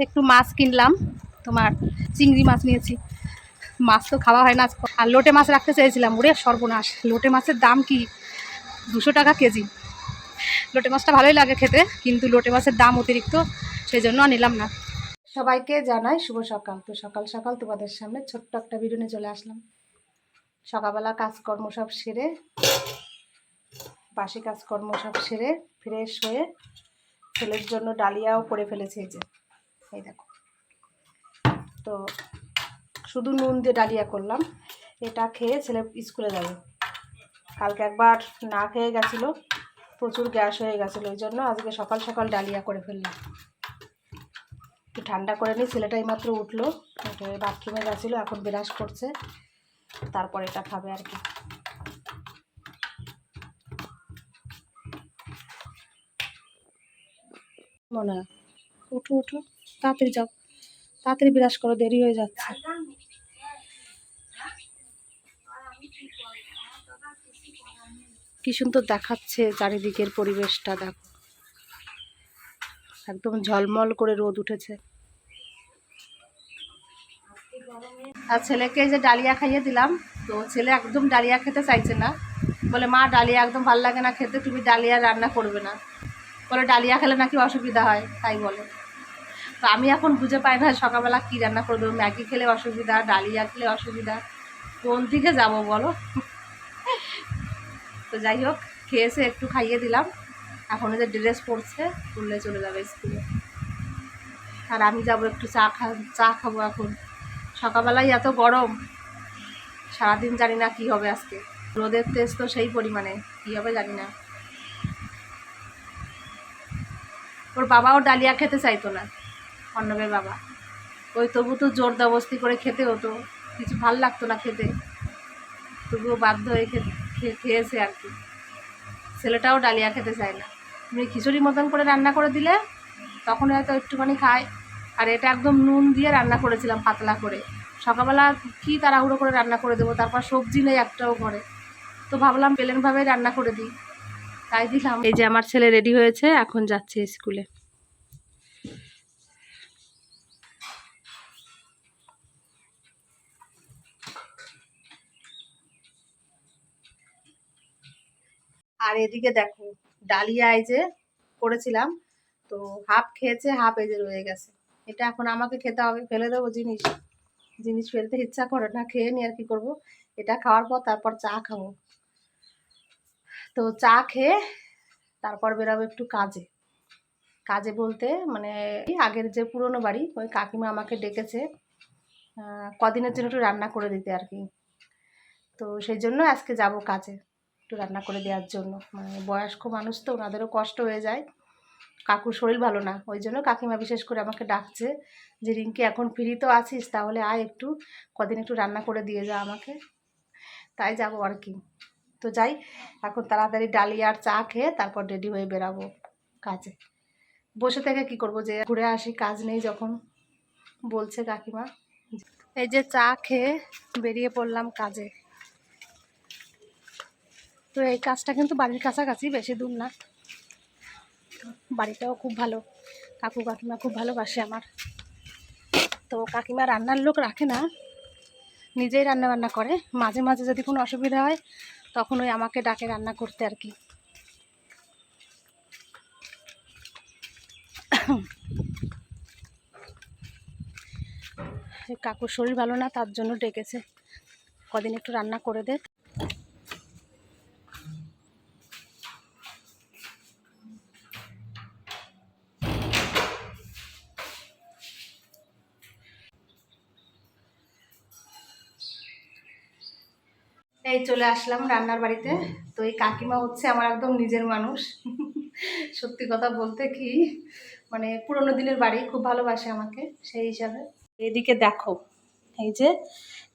একটু মাছ কিনলাম, তোমার চিংড়ি মাছ নিয়েছি। মাছ তো খাওয়া হয় না, আর লোটে মাছ রাখতে চেয়েছিলাম, ওরে সর্বনাশ, লোটে মাছের দাম কি 200 টাকা কেজি। লোটে মাছটা ভালোই লাগে খেতে, কিন্তু লোটে মাছের দাম অতিরিক্ত, সেই জন্য নিলাম না। সবাইকে জানাই শুভ সকাল। তো সকাল সকাল তোমাদের সামনে ছোট্ট একটা ভিডিও নিয়ে চলে আসলাম। সকালবেলা কাজকর্ম সব সেরে, বাসি কাজকর্ম সব সেরে ফ্রেশ হয়ে ছেলের জন্য ডালিয়াও করে ফেলেছে। এই দেখো, তো শুধু নুন দিয়ে ডালিয়া করলাম। এটা খেয়ে ছেলে স্কুলে যাবে। কালকে একবার না খেয়ে গেছিলো, প্রচুর গ্যাস হয়ে গেছিলো, ওই জন্য আজকে সকাল সকাল ডালিয়া করে ফেললাম। একটু ঠান্ডা করে নিই। ছেলেটাই মাত্র উঠলো, বাথরুমে গেছিলো, এখন ব্রাশ করছে, তারপর এটা খাবে আর কি। মনে উঠো উঠো, তাড়াতাড়ি যাও, তাড়াতাড়ি ব্রাশ করো, দেরি হয়ে যাচ্ছে। কি সুন্দর দেখাচ্ছে চারিদিকের পরিবেশটা, দেখো একদম ঝলমল করে রোদ উঠেছে। আর ছেলেকে যে ডালিয়া খাইয়ে দিলাম, তো ছেলে একদম ডালিয়া খেতে চাইছে না, বলে মা ডালিয়া একদম ভালো লাগে না খেতে, তুমি ডালিয়া রান্না করবে না, বলে ডালিয়া খেলে নাকি অসুবিধা হয়, তাই বলে। তো আমি এখন বুঝে পাই না সকালবেলা কী রান্না করে দেবো। ম্যাগি খেলে অসুবিধা, ডালিয়া খেলে অসুবিধা, কোন দিকে যাব বলো। তো যাই হোক, খেয়েছে, একটু খাইয়ে দিলাম। এখন এদের ড্রেস পরছে, তুললে চলে যাবে স্কুলে। আর আমি যাব একটু চা খাবো এখন। সকালবেলায় এত গরম, সারাদিন জানি না কী হবে আজকে। রোদের তেজ তো সেই পরিমাণে, কী হবে জানি না। ওর বাবাও ডালিয়া খেতে চাইতো না, অর্ণবের বাবা। ওই তবু তো জোর জবরদস্তি করে খেতে হতো, কিছু ভাল লাগতো না খেতে, তবুও বাধ্য হয়ে খেয়েছে আর কি। ছেলেটাও ডালিয়া খেতে চায় না। তুমি খিচুড়ি মতন করে রান্না করে দিলে তখন হয়তো একটুখানি খায়। আর এটা একদম নুন দিয়ে রান্না করেছিলাম পাতলা করে। সকালবেলা কি তাড়াহুড়ো করে রান্না করে দেবো, তারপর সবজি নেই একটাও ঘরে, তো ভাবলাম প্লেনভাবে রান্না করে দিই, তাই দিলাম। এই যে আমার ছেলে রেডি হয়েছে, এখন যাচ্ছে স্কুলে। আর এদিকে দেখো, ডালিয়া এই যে করেছিলাম, তো হাফ খেয়েছে, হাফ এই যে রয়ে গেছে। এটা এখন আমাকে খেতে হবে, ফেলে দেবো জিনিস, জিনিস ফেলতে ইচ্ছা করে না, খেয়ে নি আর কি করবো। এটা খাওয়ার পর তারপর চা খাবো। তো চা খেয়ে তারপর বেরাবো একটু কাজে। কাজে বলতে মানে আগের যে পুরনো বাড়ি, ওই কাকিমা আমাকে ডেকেছে কদিনের জন্য একটু রান্না করে দিতে আর কি। তো সেই জন্য আজকে যাব কাজে, একটু রান্না করে দেওয়ার জন্য। মানে বয়স্ক মানুষ তো, ওনাদেরও কষ্ট হয়ে যায়। কাকুর শরীর ভালো না, ওই জন্য কাকিমা বিশেষ করে আমাকে ডাকছে যে রিঙ্কি এখন ফ্রি তো আছিস, তাহলে আয় একটু, কদিন একটু রান্না করে দিয়ে যা আমাকে। তাই যাবো আর কি। তো যাই, এখন তাড়াতাড়ি ডালিয়া আর চা খেয়ে তারপর রেডি হয়ে বেরাবো কাজে। বসে থেকে কি করব, যে ঘুরে আসি, কাজ নেই যখন বলছে কাকিমা। এই যে চা খেয়ে বেরিয়ে পড়লাম কাজে। তো এই কাজটা কিন্তু বাড়ির কাছাকাছি, বেশি দূর না। বাড়িটাও খুব ভালো, কাকু কাকিমা খুব ভালোবাসে আমার। তো কাকিমা রান্নার লোক রাখে না, নিজেই রান্না বান্না করে। মাঝে মাঝে যদি কোনো অসুবিধা হয় তখন ওই আমাকে ডাকে রান্না করতে আর কি। কাকুর শরীর ভালো না, তার জন্য ডেকেছে কদিন একটু রান্না করে দে। এই চলে আসলাম রান্নার বাড়িতে। তো এই কাকিমা হচ্ছে আমার একদম নিজের মানুষ। সত্যি কথা বলতে কি, মানে পুরোনো দিনের বাড়ি, খুব ভালোবাসে আমাকে সেই হিসাবে। এদিকে দেখো, এই যে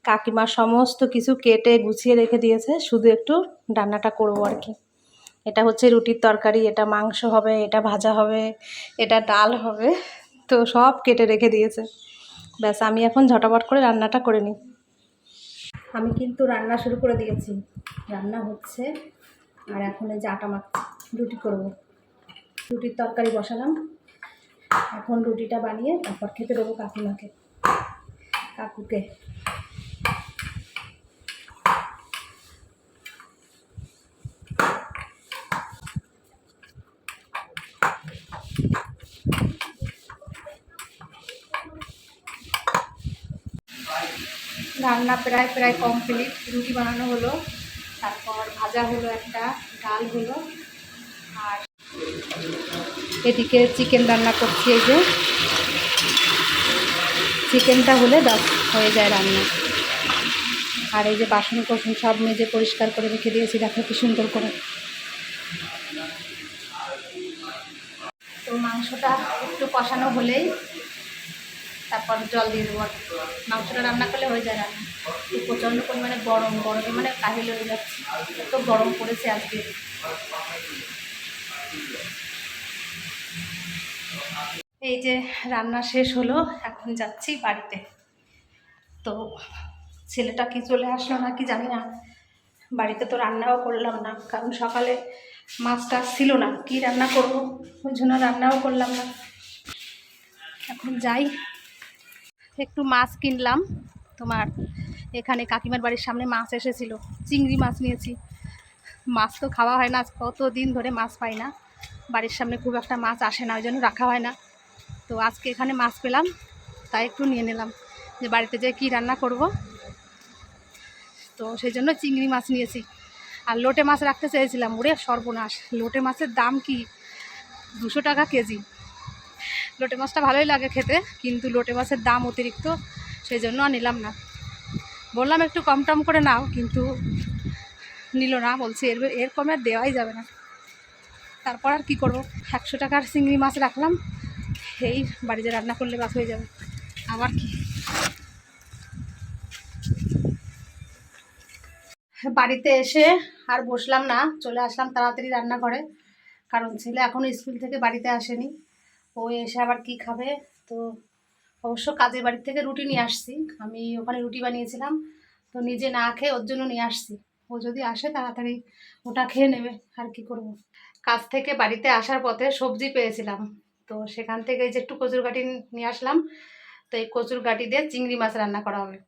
কাকিমা সমস্ত কিছু কেটে গুছিয়ে রেখে দিয়েছে, শুধু একটু রান্নাটা করবো আর কি। এটা হচ্ছে রুটির তরকারি, এটা মাংস হবে, এটা ভাজা হবে, এটা ডাল হবে, তো সব কেটে রেখে দিয়েছে। ব্যাস আমি এখন ঝটাপট করে রান্নাটা করে নিই। আমি কিন্তু রান্না শুরু করে দিয়েছি, রান্না হচ্ছে। আর এখন এই যে আটা মাখছি, রুটি করব। রুটির তরকারি বসালাম, এখন রুটিটা বানিয়ে তারপর খেতে দেবো কাকুকে। রান্না প্রায় কমপ্লিট। রুটি বানানো হলো, তারপর ভাজা হলো, একটা ডাল হলো, আর এদিকে চিকেন রান্না করছি। এই যে চিকেনটা হলে ব্যাস হয়ে যায় রান্না। আর এই যে বাসন কোসন সব মেজে পরিষ্কার করে রেখে দিয়েছি, দেখো কি সুন্দর করে। তো মাংসটা একটু কষানো হলেই তারপর জল দিয়ে দেবো। মাংসটা রান্না করলে হয়ে যায় রান্না। তো প্রচণ্ড পরিমাণে গরমে মানে কাহিল হয়ে যাচ্ছে, তো গরম পড়েছে আজকে। এই যে রান্না শেষ হলো, এখন যাচ্ছি বাড়িতে। তো ছেলেটা কি চলে আসলো না কি জানি না, বাড়িতে তো রান্নাও করলাম না, কারণ সকালে মাছ টাছ ছিল না, কি রান্না করব, ওই জন্য রান্নাও করলাম না। এখন যাই, একটু মাছ কিনলাম। তোমার এখানে কাকিমার বাড়ির সামনে মাছ এসেছিল, চিংড়ি মাছ নিয়েছি। মাছ তো খাওয়া হয় না, কতদিন ধরে মাছ পাই না, বাড়ির সামনে খুব একটা মাছ আসে না, ওই জন্য রাখা হয় না। তো আজকে এখানে মাছ পেলাম, তাই একটু নিয়ে নিলাম, যে বাড়িতে যেয়ে কী রান্না করব। তো সেই জন্য চিংড়ি মাছ নিয়েছি। আর লোটে মাছ রাখতে চেয়েছিলাম, ওরে সর্বনাশ, লোটে মাছের দাম কি 200 টাকা কেজি। লোটে মাছটা ভালোই লাগে খেতে, কিন্তু লোটে মাছের দাম অতিরিক্ত, সেই জন্য আর নিলাম না। বললাম একটু কম টম করে নাও, কিন্তু নিল না, বলছে এর কমে আর দেওয়াই যাবে না। তারপর আর কী করব, 100 টাকার চিংড়ি মাছ রাখলাম, এই বাড়িতে রান্না করলে বাস হয়ে যাবে। আবার কি, বাড়িতে এসে আর বসলাম না, চলে আসলাম তাড়াতাড়ি রান্না করে, কারণ ছেলে এখনও স্কুল থেকে বাড়িতে আসেনি। ও এসে আবার কি খাবে। তো অবশ্য কাজের বাড়ির থেকে রুটি নিয়ে আসছি, আমি ওখানে রুটি বানিয়েছিলাম, তো নিজে না খেয়ে ওর জন্য নিয়ে আসছি। ও যদি আসে তাড়াতাড়ি ওটা খেয়ে নেবে, আর কি করব। কাজ থেকে বাড়িতে আসার পথে সবজি পেয়েছিলাম, তো সেখান থেকে এই যে একটু কচুর গাঁটি নিয়ে আসলাম। তো এই কচুর গাঁটি দিয়ে চিংড়ি মাছ রান্না করা হবে।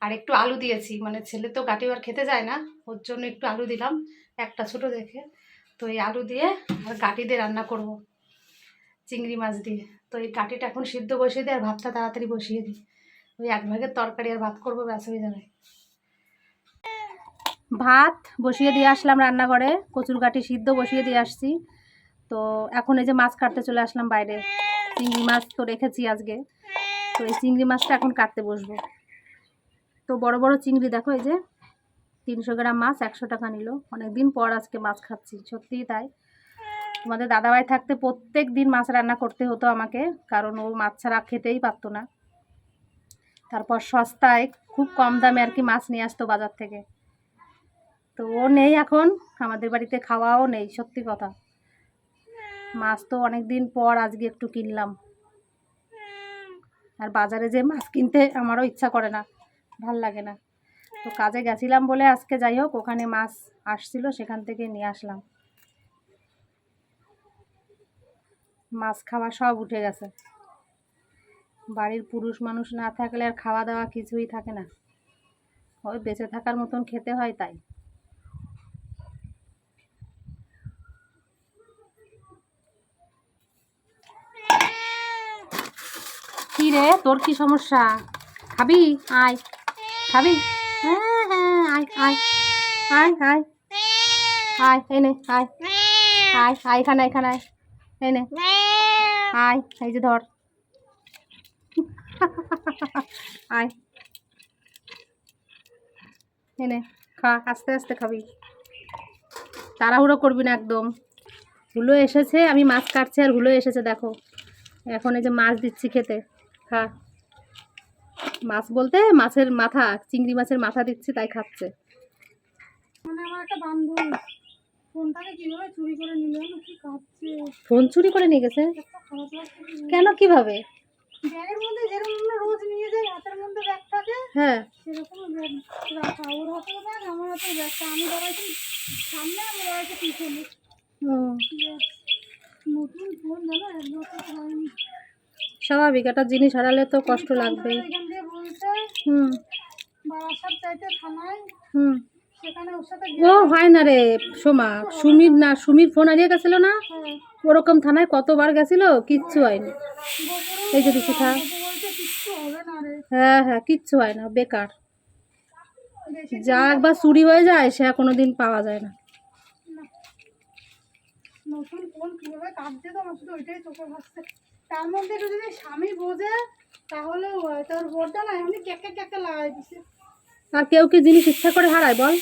আর একটু আলু দিয়েছি, মানে ছেলে তো গাঁটি আর খেতে যায় না, ওর জন্য একটু আলু দিলাম, একটা ছোটো দেখে। তো এই আলু দিয়ে আর গাঁটি দিয়ে রান্না করব চিংড়ি মাছ দিয়ে। তো এই গাঁটিটা এখন সিদ্ধ বসিয়ে দিই, আর ভাতটা তাড়াতাড়ি বসিয়ে দিই, ওই এক ভাগের তরকারি আর ভাত করবো, ব্যাস হয়ে যাবে। ভাত বসিয়ে দিয়ে আসলাম রান্নাঘরে, কচুর গাঁটি সিদ্ধ বসিয়ে দিয়ে আসছি। তো এখন এই যে মাছ কাটতে চলে আসলাম বাইরে, চিংড়ি মাছ তো রেখেছি আজকে, তো এই চিংড়ি মাছটা এখন কাটতে বসবো। তো বড় বড় চিংড়ি দেখো, এই যে 300 গ্রাম মাছ 100 টাকা নিল। অনেকদিন পর আজকে মাছ খাচ্ছি, সত্যিই তাই। তোমাদের দাদাভাই থাকতে প্রত্যেক দিন মাছ রান্না করতে হতো আমাকে, কারণ ও মাছ ছাড়া খেতেই পারতো না। তারপর সস্তায় খুব কম দামে আর কি মাছ নিয়ে আসতো বাজার থেকে। তো ও নেই এখন, আমাদের বাড়িতে খাওয়াও নেই, সত্যি কথা। মাছ তো অনেক দিন পর আজকে একটু কিনলাম। আর বাজারে যে মাছ কিনতে আমারও ইচ্ছা করে না, ভাল লাগে না। তো কাজে গেছিলাম বলে আজকে যাই হোক, ওখানে মাছ আসছিল, সেখান থেকে নিয়ে আসলাম। মাছ খাওয়া সব উঠে গেছে, বাড়ির পুরুষ মানুষ না থাকলে আর খাওয়া দাওয়া কিছুই থাকে না, ওই বেঁচে থাকার মতন খেতে হয় তাই। কি রে, তোর কি সমস্যা? খাবি? আয় খাবি? হ্যাঁ হ্যাঁ, আয় আয় আয় আয় আয়, এনে আয় আয় আয়, এখানে এখানে আয়, এনে আয়, এই যে ধর, আয় এনে খা, আস্তে আস্তে খাবি, তাড়াহুড়ো করবি না একদম। হুলো এসেছে, আমি মাছ কাটছি আর হুলো এসেছে, দেখো এখন এই যে মাছ দিচ্ছি খেতে, খা। মাছ বলতে মাছের মাথা, চিংড়ি মাছের মাথা দিচ্ছি, তাই খাচ্ছে। মানে আমার একটা বান্ধবী ফোনটাকে কিভাবে চুরি করে নিল, কি কাঁদছে। ফোন চুরি করে নিয়ে গেছে কেন, কিভাবে? ব্যাগের মধ্যে যেরকম আমরা রোজ নিয়ে যাই হাতের মধ্যে ব্যাগটাকে, হ্যাঁ সেরকম ব্যাগ রাখা, ওর হাতের ব্যাগ আমার হাতের ব্যাগটা, আমি দাঁড়াইছি সামনে, আমি দাঁড়াইছি পিছনে। নতুন ফোন জানো, 1 বছর হয়নি। স্বাভাবিক, একটা জিনিস হারালে তো কষ্ট লাগবেই। হুম, বারাসাত চাইতে থানায়। হুম, সেখানে ওর সাথে ও হয় না রে সোমা, সুমির না, সুমির ফোন হারিয়ে গেছিল না, ওরকম থানায় কতবার গেছিল, কিচ্ছু হয়নি। এই যে দিশি খা, হ্যাঁ হ্যাঁ, কিচ্ছু হয় না, বেকার। যা একবার চুরি হয়ে যায় সে কোনোদিন পাওয়া যায় না। নতুন ফোন কিভাবে কাটছে তো আমার শুধু ওইটাই চোখে ভাসছে। তার মধ্যে একটু যদি স্বামী বোঝে তাহলেও হয়, তোর বোর্ডটা না এমনি কেকে কেকে লাগাই দিছে। আর কেউ কি জিনিস ইচ্ছা করে হারায় বল?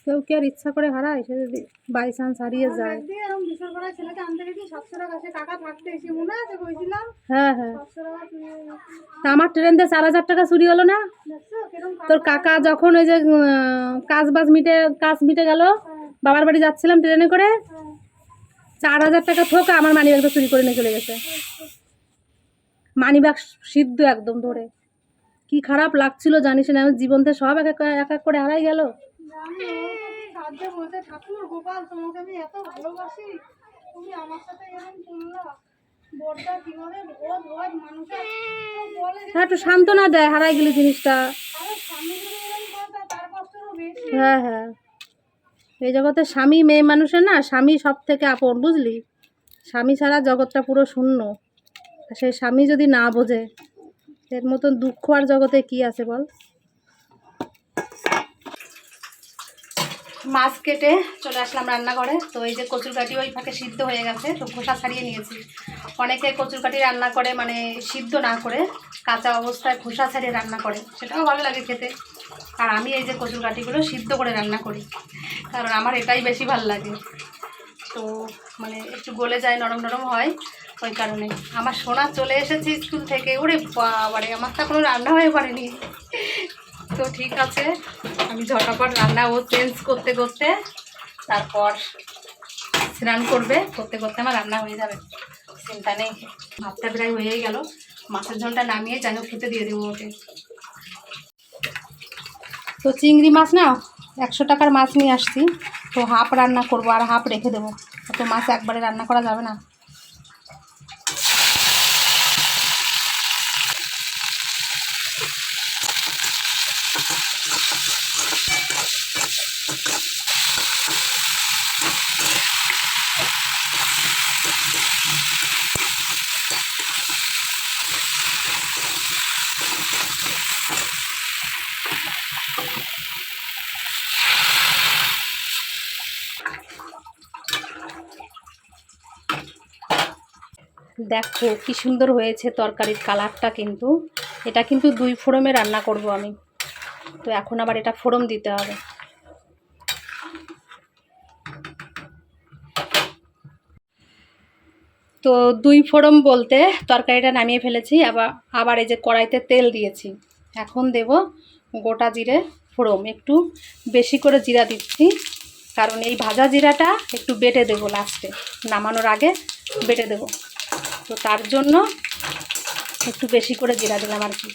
কেউ কি আর ইচ্ছা করে হারায়? সে যদি বাই চান্স হারিয়ে যায়। হ্যাঁ হ্যাঁ, তা আমার ট্রেন দিয়ে 4,000 টাকা চুরি হলো না? তোর কাকা যখন ওই যে কাজ মিটে গেল, বাবার বাড়ি যাচ্ছিলাম ট্রেনে করে, 4,000 টাকা থোকা আমার মানিব্যাগটা চুরি করে নিয়ে চলে গেছে। মানিব্যাগ সিদ্ধ একদম ধরে, কি খারাপ লাগছিল জানিস না, আমার জীবন থেকে সব এক এক করে হারাই গেল। হ্যাঁ, একটু সান্ত্বনা দেয় হারাই গেলে জিনিসটা। হ্যাঁ হ্যাঁ, এই জগতে স্বামী, মেয়ে মানুষের না স্বামী সব থেকে আপন, বুঝলি? স্বামী ছাড়া জগৎটা পুরো শূন্য। সেই স্বামী যদি না বোঝে, এর মতন দুঃখ আর জগতে কি আছে বল? মাছ কেটে চলে আসলাম রান্নাঘরে। তো এই যে কচুরকাঠি ওই ফাঁকে সিদ্ধ হয়ে গেছে, তো খোসা ছাড়িয়ে নিয়েছি। অনেকে কচুরকাঠি রান্না করে মানে সিদ্ধ না করে কাঁচা অবস্থায় খোসা ছাড়িয়ে রান্না করে, সেটাও ভালো লাগে খেতে। আর আমি এই যে কচুরকাঠিগুলো সিদ্ধ করে রান্না করি, কারণ আমার এটাই বেশি ভালো লাগে। তো মানে একটু গলে যায়, নরম নরম হয়, ওই কারণে। আমার সোনা চলে এসেছে স্কুল থেকে, ওরে বাবারে, আমার তো কোনো রান্না হয়ে পারেনি। তো ঠিক আছে, আমি ঝটাপট রান্না ও চেঞ্জ করতে করতে, তারপর স্নান করবে, করতে করতে আমার রান্না হয়ে যাবে, চিন্তা নেই। ভাতটা প্রায় হয়েই গেল, মাছের ঝোলটা নামিয়ে যেন খেতে দিয়ে দেবো ওকে। তো চিংড়ি মাছ না 100 টাকার মাছ নিয়ে আসছি, তো হাফ রান্না করব আর হাফ রেখে দেবো, তো মাছ একবারে রান্না করা যাবে না। দেখো কি সুন্দর হয়েছে তরকারির কালারটা, কিন্তু এটা কিন্তু 2 ফোড়নে রান্না করব আমি। তো এখন আবার এটা ফোড়ন দিতে হবে। তো 2 ফোড়ন বলতে তরকারিটা নামিয়ে ফেলেছি, আবার এই যে কড়াইতে তেল দিয়েছি। এখন দেব গোটা জিরে ফোড়ন, একটু বেশি করে জিরা দিচ্ছি, কারণ এই ভাজা জিরাটা একটু বেটে দেবো লাস্টে, নামানোর আগে বেটে দেবো। তো তার জন্য একটু বেশি করে জিরা দিলাম আর কি।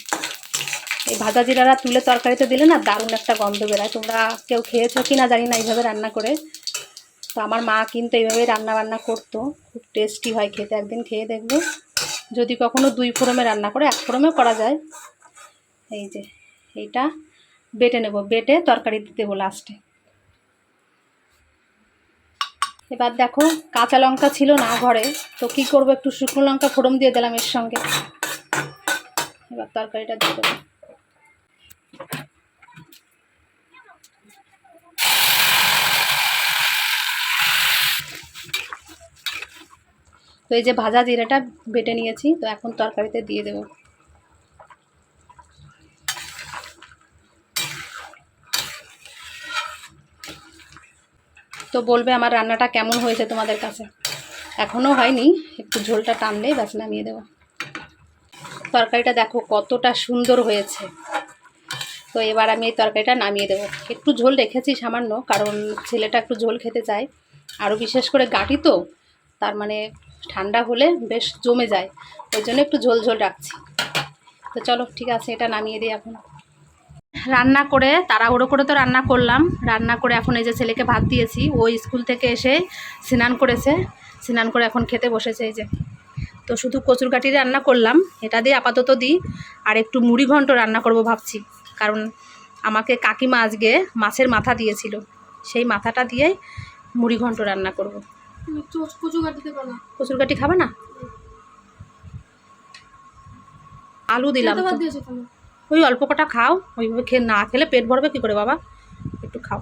এই ভাজা জিরাটা তুলে তরকারিতে দিলে না দারুণ একটা গন্ধ বেরোয়। তোমরা কেউ খেয়েছো কি না জানি না এইভাবে রান্না করে। তো আমার মা কিন্তু এইভাবেই রান্না করতো, খুব টেস্টি হয় খেতে, একদিন খেয়ে দেখবে। যদি কখনো 2 ফোড়নে রান্না করে, 1 ফোড়নে করা যায়। এই যে এইটা বেটে নেব, বেটে তরকারিতে দেবো লাস্টে। এবার দেখো কাঁচা লঙ্কা ছিল না ঘরে, তো কি করব, একটু শুকনো লঙ্কা ফোড়ন দিয়ে দিলাম এর সঙ্গে। এবার তরকারিটা দিয়ে দেবো। তো এই যে ভাজা জিরাটা বেটে নিয়েছি, তো এখন তরকারিতে দিয়ে দেবো। তো বলবে আমার রান্নাটা কেমন হয়েছে তোমাদের কাছে। এখনও হয়নি, একটু ঝোলটা টানলেই ব্যাস নামিয়ে দেবো। তরকারিটা দেখো কতটা সুন্দর হয়েছে। তো এবার আমি এই তরকারিটা নামিয়ে দেবো। একটু ঝোল রেখেছি সামান্য, কারণ ছেলেটা একটু ঝোল খেতে চায়, আরও বিশেষ করে গাঁটি তো, তার মানে ঠান্ডা হলে বেশ জমে যায়, ওই জন্য একটু ঝোল ঝোল রাখছি। তো চলো ঠিক আছে, এটা নামিয়ে দিই এখন। রান্না করে তাড়াহুড়ো করে তো রান্না করলাম, রান্না করে এখন এই যে ছেলেকে ভাত দিয়েছি, ও স্কুল থেকে এসে স্নান করেছে, স্নান করে এখন খেতে বসেছে। এই যে তো শুধু কচুরকাঠি রান্না করলাম, এটা দিয়ে আপাতত দিই। আর একটু মুড়ি ঘন্ট রান্না করব ভাবছি, কারণ আমাকে কাকিমা আজকে মাছের মাথা দিয়েছিল, সেই মাথাটা দিয়েই মুড়ি ঘন্ট রান্না করব। কচুরকাঠি খাবে না? আলু দিলাম, ওই অল্প কটা খাও, ওইভাবে না খেলে পেট ভরবে কী করে বাবা, একটু খাও।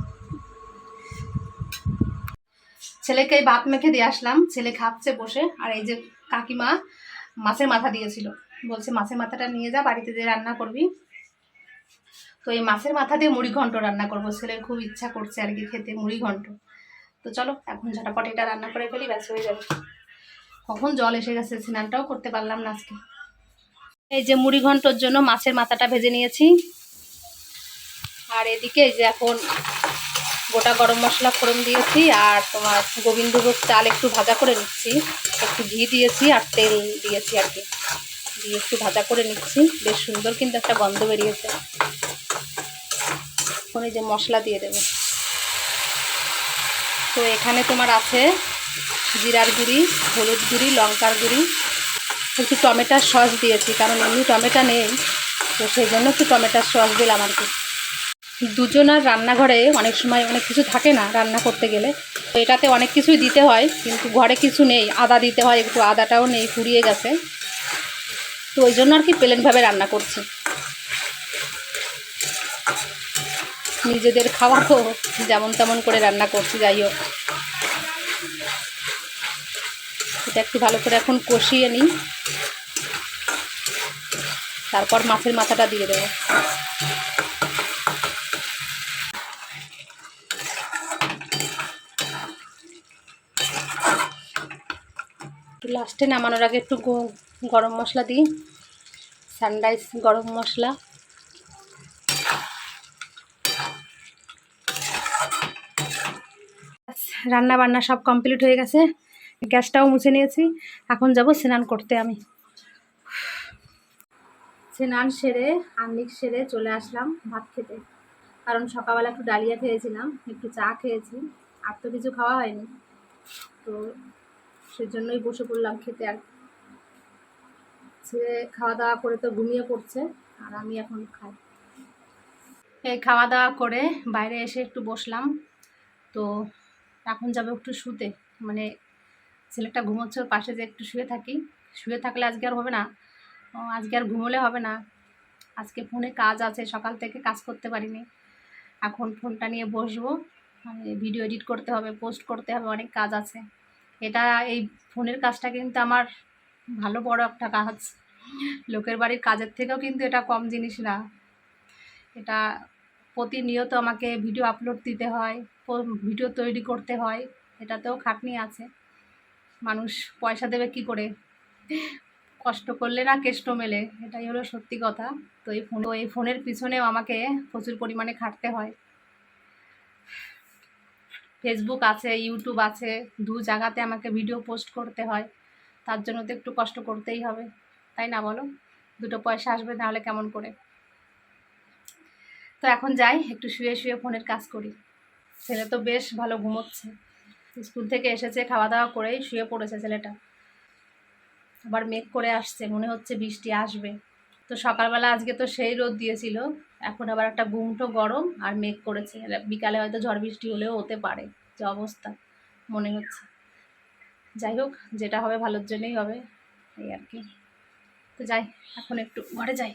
ছেলেকে ভাত মেখে দিয়ে আসলাম, ছেলে খাচ্ছে বসে। আর এই যে কাকিমা মাছের মাথা দিয়েছিল, বলছে মাছের মাথাটা নিয়ে যা, বাড়িতে দিয়ে রান্না করবি। তো এই মাছের মাথা দিয়ে মুড়ি ঘন্ট রান্না করবো, ছেলের খুব ইচ্ছা করছে আর কি খেতে মুড়ি ঘন্ট। তো চলো এখন ঝটাপট এটা রান্না করে ফেলি, ব্যাস হয়ে যাবে। কখন জল এসে গেছে, স্নানটাও করতে পারলাম না আজকে। এই যে মুড়ি ঘন্টর জন্য মাছের মাথাটা ভেজে নিয়েছি। আর এদিকে এই যে এখন গোটা গরম মশলা ফোড়ন দিয়েছি, আর তোমার গোবিন্দভোগ চাল একটু ভাজা করে নিচ্ছি, একটু ঘি দিয়েছি আর তেল দিয়েছি আর কি, দিয়ে একটু ভাজা করে নিচ্ছি। বেশ সুন্দর কিন্তু একটা গন্ধ বেরিয়েছে। এখন এই যে মশলা দিয়ে দেবো। তো এখানে তোমার আছে জিরার গুঁড়ি, হলুদ গুঁড়ি, লঙ্কার গুঁড়ি, একটু টমেটোর সস দিয়েছি, কারণ এমনি টমেটো নেই, তো সেই জন্য একটু টমেটোর সস দিলাম আর কি। দুজনার রান্নাঘরে অনেক সময় অনেক কিছু থাকে না রান্না করতে গেলে, তো এটাতে অনেক কিছুই দিতে হয়, কিন্তু ঘরে কিছু নেই। আদা দিতে হয়, একটু আদাটাও নেই, ফুরিয়ে গেছে, তো ওই জন্য আর কি প্লেনভাবে রান্না করছি। নিজেদের খাওয়া তো যেমন তেমন করে রান্না করছি। যাই হোক, এটা একটু ভালো করে এখন কষিয়ে নিই, তারপর মাছের মাথাটা দিয়ে দেবো। লাস্টে নামানোর আগে একটু গরম মশলা দিই, সানরাইজ গরম মশলা। রান্না বান্না সব কমপ্লিট হয়ে গেছে, গ্যাসটাও মুছে নিয়েছি। এখন যাব স্নান করতে। আমি স্নান সেরে আহ্নিক সেরে চলে আসলাম ভাত খেতে, কারণ সকালবেলা একটু ডালিয়া খেয়েছিলাম, একটু চা খেয়েছি, আর তো কিছু খাওয়া হয়নি, তো সেজন্যই বসে পড়লাম খেতে। আর ছেলে খাওয়া দাওয়া করে তো ঘুমিয়ে পড়ছে, আর আমি এখন খাই। এই খাওয়া দাওয়া করে বাইরে এসে একটু বসলাম, তো এখন যাবে একটু শুতে, মানে ছেলেটা ঘুমোচ্ছে, ওর পাশে যে একটু শুয়ে থাকি। শুয়ে থাকলে আজকে আর হবে না, আজকে আর ঘুমোলে হবে না, আজকে ফোনে কাজ আছে, সকাল থেকে কাজ করতে পারিনি। এখন ফোনটা নিয়ে বসবো, মানে ভিডিও এডিট করতে হবে, পোস্ট করতে হবে, অনেক কাজ আছে। এটা এই ফোনের কাজটা কিন্তু আমার ভালো বড় একটা কাজ, লোকের বাড়ির কাজের থেকেও কিন্তু এটা কম জিনিস না। এটা প্রতিনিয়ত আমাকে ভিডিও আপলোড দিতে হয়, ভিডিও তৈরি করতে হয়, এটাতেও খাটনি আছে। মানুষ পয়সা দেবে কি করে, কষ্ট করলে না কেষ্ট মেলে, এটাই হলো সত্যি কথা। তো এই ফোনের পিছনেও আমাকে প্রচুর পরিমাণে খাটতে হয়। ফেসবুক আছে, ইউটিউব আছে, দু জায়গাতে আমাকে ভিডিও পোস্ট করতে হয়, তার জন্য তো একটু কষ্ট করতেই হবে, তাই না বলো? দুটো পয়সা আসবে, নাহলে কেমন করে? তো এখন যাই, একটু শুয়ে শুয়ে ফোনের কাজ করি। ছেলে তো বেশ ভালো ঘুমোচ্ছে, স্কুল থেকে এসেছে, খাওয়া দাওয়া করেই শুয়ে পড়েছে ছেলেটা। আবার মেঘ করে আসছে, মনে হচ্ছে বৃষ্টি আসবে। তো সকালবেলা আজকে তো সেই রোদ দিয়েছিল, এখন আবার একটা গুমটো গরম আর মেঘ করেছে, বিকালে হয়তো ঝড় বৃষ্টি হলেও হতে পারে, যে অবস্থা মনে হচ্ছে। যাই হোক, যেটা হবে ভালোর জন্যই হবে, এই আর কি। তো যাই, এখন একটু ঘরে যাই।